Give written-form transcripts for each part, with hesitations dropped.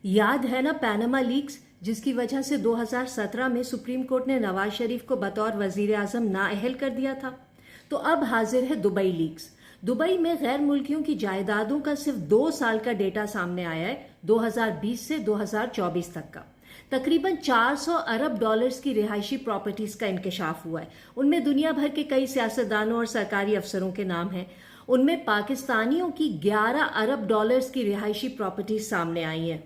याद है ना पैनामा लीक्स, जिसकी वजह से 2017 में सुप्रीम कोर्ट ने नवाज शरीफ को बतौर वजीर आजम नाअहल कर दिया था। तो अब हाजिर है दुबई लीक्स। दुबई में गैर मुल्कियों की जायदादों का सिर्फ 2 साल का डेटा सामने आया है, 2020 से 2024 तक का। तकरीबन 400 अरब डॉलर्स की रिहायशी प्रॉपर्टीज का इंकशाफ हुआ है। उनमें दुनिया भर के कई सियासतदानों और सरकारी अफसरों के नाम हैं। उनमें पाकिस्तानियों की 11 अरब डॉलर्स की रिहायशी प्रॉपर्टीज सामने आई हैं।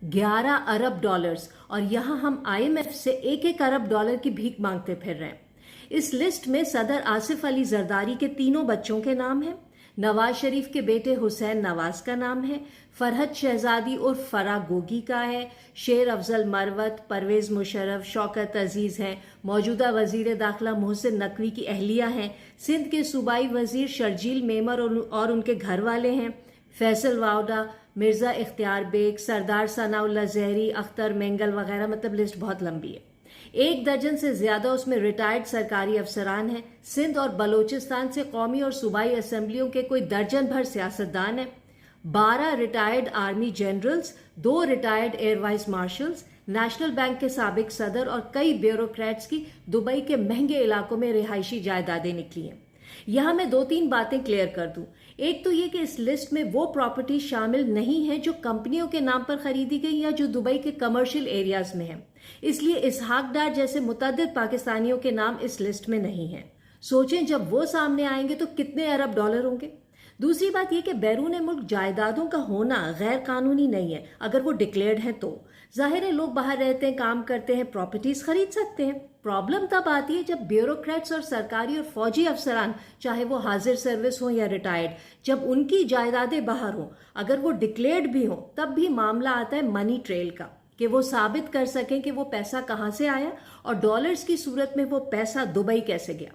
11 अरब डॉलर्स, और यहाँ हम IMF से 1-1 अरब डॉलर की भीख मांगते फिर रहे हैं। इस लिस्ट में सदर आसिफ अली जरदारी के 3 बच्चों के नाम हैं, नवाज शरीफ के बेटे हुसैन नवाज का नाम है, फरहद शहजादी और फराह गोगी का है, शेर अफजल मरवत, परवेज मुशर्रफ, शौकत अजीज हैं, मौजूदा वजीर दाखिला मोहसिन नकवी की अहलिया हैं, सिंध के सूबाई वजीर शर्जील मेमर और उनके घर वाले हैं, फैसल वाउडा, मिर्जा इख्तियार बेग, सरदार सनाउल्लाह जहरी, अख्तर मेंगल वगैरह। मतलब लिस्ट बहुत लंबी है। 1 दर्जन से ज्यादा उसमें रिटायर्ड सरकारी अफसरान हैं। सिंध और बलोचिस्तान से कौमी और सूबाई असेंबलियों के कोई दर्जन भर सियासतदान हैं। 12 retired army generals, 2 retired air vice marshals, national bank के साबिक सदर और कई ब्यूरोक्रेट्स की दुबई के महंगे इलाकों में रिहायशी जायदादें निकली हैं। यहां मैं 2-3 बातें क्लियर कर दूं। एक तो ये कि इस लिस्ट में वो प्रॉपर्टी शामिल नहीं है जो कंपनियों के नाम पर खरीदी गई या जो दुबई के कमर्शियल एरियाज में है। इसलिए इसहाक डार जैसे मुतअद्दिद पाकिस्तानियों के नाम इस लिस्ट में नहीं है। सोचें जब वो सामने आएंगे तो कितने अरब डॉलर होंगे। दूसरी बात यह कि बैरून मुल्क जायदादों का होना गैर कानूनी नहीं है अगर वो डिक्लेयर्ड है तो। जाहिर है लोग बाहर रहते हैं, काम करते हैं, प्रॉपर्टीज खरीद सकते हैं। प्रॉब्लम तब आती है जब ब्यूरोक्रेट्स और सरकारी और फौजी अफसरान, चाहे वो हाजिर सर्विस हो या रिटायर्ड, जब उनकी जायदादें बाहर हों, अगर वो डिक्लेयर्ड भी हों, तब भी मामला आता है मनी ट्रेल का, कि वो साबित कर सकें कि वो पैसा कहां से आया और डॉलर्स की सूरत में वो पैसा दुबई कैसे गया।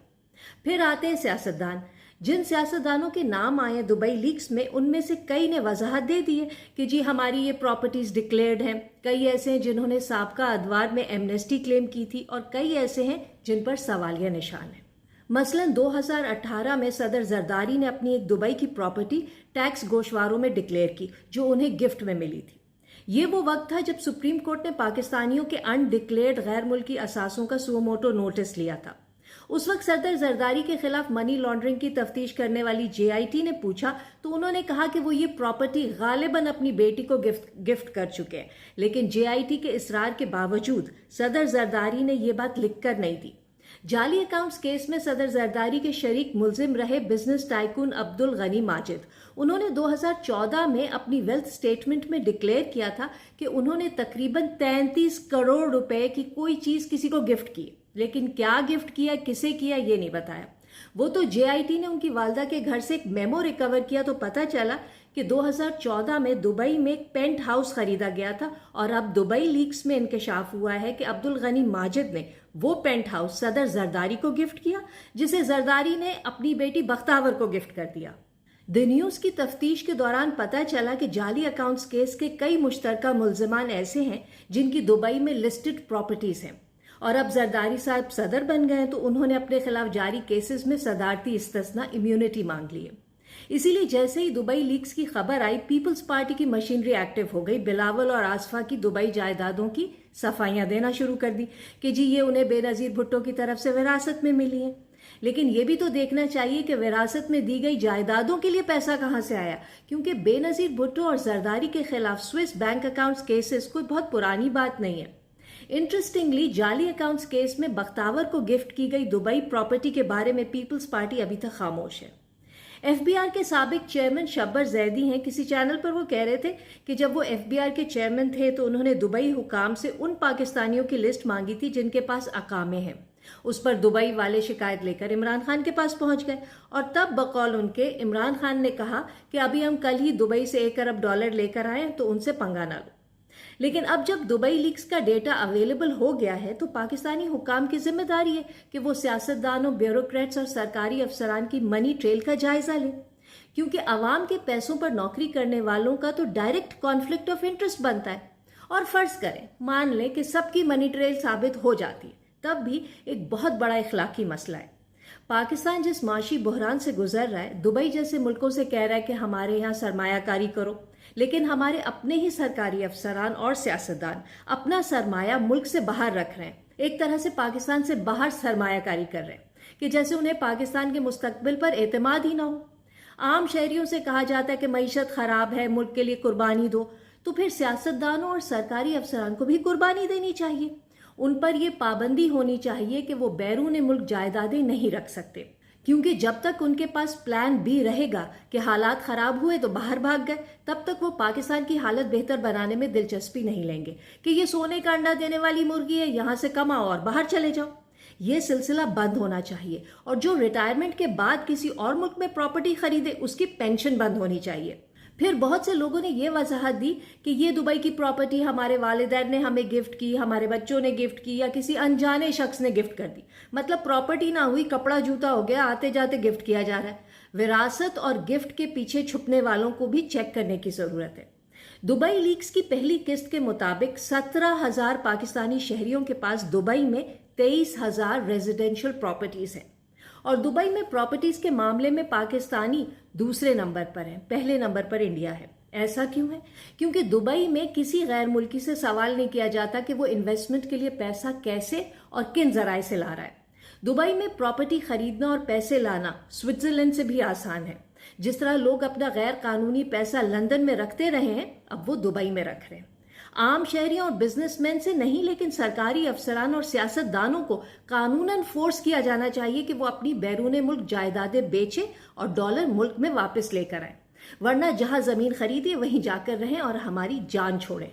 फिर आते हैं सियासतदान। जिन सियासतदानों के नाम आए दुबई लीक्स में, उनमें से कई ने वजाहत दे दी है कि जी हमारी ये प्रॉपर्टीज डिक्लेयर्ड हैं। कई ऐसे हैं जिन्होंने साबका अदवार में एमनेस्टी क्लेम की थी और कई ऐसे हैं जिन पर सवालिया निशान है। मसलन 2018 में सदर जरदारी ने अपनी एक दुबई की प्रॉपर्टी टैक्स गोशवारों में डिक्लेयर की जो उन्हें गिफ्ट में मिली थी। ये वो वक्त था जब सुप्रीम कोर्ट ने पाकिस्तानियों के अनडिक्लेयर्ड गैर मुल्की असासों का सुओ मोटो नोटिस लिया था। उस वक्त सदर जरदारी के खिलाफ मनी लॉन्ड्रिंग की तफ्तीश करने वाली JIT ने पूछा तो उन्होंने कहा कि वो ये प्रॉपर्टी गालिबन अपनी बेटी को गिफ्ट कर चुके हैं, लेकिन JIT के इसरार के बावजूद सदर जरदारी ने ये बात लिखकर नहीं दी। जाली अकाउंट्स केस में सदर जरदारी के शरीक मुलजिम रहे बिजनेस टाइकून अब्दुल गनी माजिद। उन्होंने 2014 में अपनी वेल्थ स्टेटमेंट में डिक्लेयर किया था कि उन्होंने तकरीबन 33 करोड़ रुपए की कोई चीज किसी को गिफ्ट की, लेकिन क्या गिफ्ट किया, किसे किया, ये नहीं बताया। वो तो JIT ने उनकी वालदा के घर से एक मेमो रिकवर किया तो पता चला कि 2014 में दुबई में एक पेंट हाउस खरीदा गया था और अब दुबई लीक्स में इंकशाफ हुआ है कि अब्दुल गनी माजिद ने वो पेंट हाउस सदर जरदारी को गिफ्ट किया, जिसे जरदारी ने अपनी बेटी बख्तावर को गिफ्ट कर दिया। द न्यूज की तफ्तीश के दौरान पता चला कि जाली अकाउंट्स केस के कई मुश्तरका मुल्जिमान ऐसे हैं जिनकी दुबई में लिस्टेड प्रॉपर्टीज हैं, और अब जरदारी साहब सदर बन गए तो उन्होंने अपने खिलाफ जारी केसेस में सदारती इस्तिस्ना इम्यूनिटी मांग ली है। इसीलिए जैसे ही दुबई लीक्स की खबर आई, पीपल्स पार्टी की मशीनरी एक्टिव हो गई। बिलावल और आसफा की दुबई जायदादों की सफाइयां देना शुरू कर दी कि जी ये उन्हें बेनजीर भुट्टो की तरफ से विरासत में मिली है। लेकिन ये भी तो देखना चाहिए कि विरासत में दी गई जायदादों के लिए पैसा कहां से आया, क्योंकि बेनजीर भुट्टो और जरदारी के खिलाफ स्विस बैंक अकाउंट्स केसेस कोई बहुत पुरानी बात नहीं है। इंटरेस्टिंगली जाली अकाउंट्स केस में बख्तावर को गिफ्ट की गई दुबई प्रॉपर्टी के बारे में पीपल्स पार्टी अभी तक खामोश है। FBR के साबिक चेयरमैन शब्बर जैदी हैं। किसी चैनल पर वो कह रहे थे कि जब वो FBR के चेयरमैन थे तो उन्होंने दुबई हुकाम से उन पाकिस्तानियों की लिस्ट मांगी थी जिनके पास अकामे हैं। उस पर दुबई वाले शिकायत लेकर इमरान खान के पास पहुंच गए और तब बकौल उनके इमरान खान ने कहा कि अभी हम कल ही दुबई से 1 अरब डॉलर लेकर आए तो उनसे पंगा ना लो। लेकिन अब जब दुबई लीक्स का डेटा अवेलेबल हो गया है तो पाकिस्तानी हुकाम की जिम्मेदारी है कि वो सियासतदानों, ब्यूरोक्रेट्स और सरकारी अफसरान की मनी ट्रेल का जायजा लें, क्योंकि अवाम के पैसों पर नौकरी करने वालों का तो डायरेक्ट कॉन्फ्लिक्ट ऑफ इंटरेस्ट बनता है। और फर्ज करें, मान लें कि सबकी मनी ट्रेल साबित हो जाती है, तब भी एक बहुत बड़ा इखलाकी मसला है। पाकिस्तान जिस माशी बहरान से गुजर रहा है, दुबई जैसे मुल्कों से कह रहा है कि हमारे यहाँ सरमायाकारी करो, لیکن ہمارے اپنے ہی سرکاری افسران اور سیاستدان اپنا سرمایہ ملک سے باہر رکھ رہے ہیں، ایک طرح سے پاکستان سے باہر سرمایہ کاری کر رہے ہیں کہ جیسے انہیں پاکستان کے مستقبل پر اعتماد ہی نہ ہو۔ عام شہریوں سے کہا جاتا ہے کہ معیشت خراب ہے، ملک کے لیے قربانی دو، تو پھر سیاستدانوں اور سرکاری افسران کو بھی قربانی دینی چاہیے۔ ان پر یہ پابندی ہونی چاہیے کہ وہ بیرون ملک جائیدادیں نہیں رکھ سکتے، کیونکہ جب تک ان کے پاس پلان بی رہے گا کہ حالات خراب ہوئے تو باہر بھاگ گئے، تب تک وہ پاکستان کی حالت بہتر بنانے میں دلچسپی نہیں لیں گے کہ یہ سونے کا انڈا دینے والی مرغی ہے، یہاں سے کماؤ اور باہر چلے جاؤ۔ یہ سلسلہ بند ہونا چاہیے، اور جو ریٹائرمنٹ کے بعد کسی اور ملک میں پراپرٹی خریدے اس کی پینشن بند ہونی چاہیے۔ پھر بہت سے لوگوں نے یہ وضاحت دی کہ یہ دبئی کی پراپرٹی ہمارے والدین نے ہمیں گفٹ کی، ہمارے بچوں نے گفٹ کی، یا کسی انجانے شخص نے گفٹ کر دی، مطلب پراپرٹی نہ ہوئی، کپڑا جوتا ہو گیا، آتے جاتے گفٹ کیا جا رہا ہے۔ وراثت اور گفٹ کے پیچھے چھپنے والوں کو بھی چیک کرنے کی ضرورت ہے۔ دبئی لیکس کی پہلی قسط کے مطابق 17,000 پاکستانی شہریوں کے پاس دبئی میں 23,000 ریزیڈینشل پراپرٹیز ہیں، اور دبئی میں پراپرٹیز کے معاملے میں پاکستانی دوسرے نمبر پر ہیں، پہلے نمبر پر انڈیا ہے۔ ایسا کیوں ہے؟ کیونکہ دبئی میں کسی غیر ملکی سے سوال نہیں کیا جاتا کہ وہ انویسٹمنٹ کے لیے پیسہ کیسے اور کن ذرائع سے لا رہا ہے۔ دبئی میں پراپرٹی خریدنا اور پیسے لانا سوئٹزرلینڈ سے بھی آسان ہے۔ جس طرح لوگ اپنا غیر قانونی پیسہ لندن میں رکھتے رہے ہیں، اب وہ دبئی میں رکھ رہے ہیں۔ عام شہریوں اور بزنس مین سے نہیں، لیکن سرکاری افسران اور سیاست دانوں کو قانوناً فورس کیا جانا چاہیے کہ وہ اپنی بیرون ملک جائیدادیں بیچیں اور ڈالر ملک میں واپس لے کر آئیں، ورنہ جہاں زمین خریدی وہیں جا کر رہیں اور ہماری جان چھوڑیں۔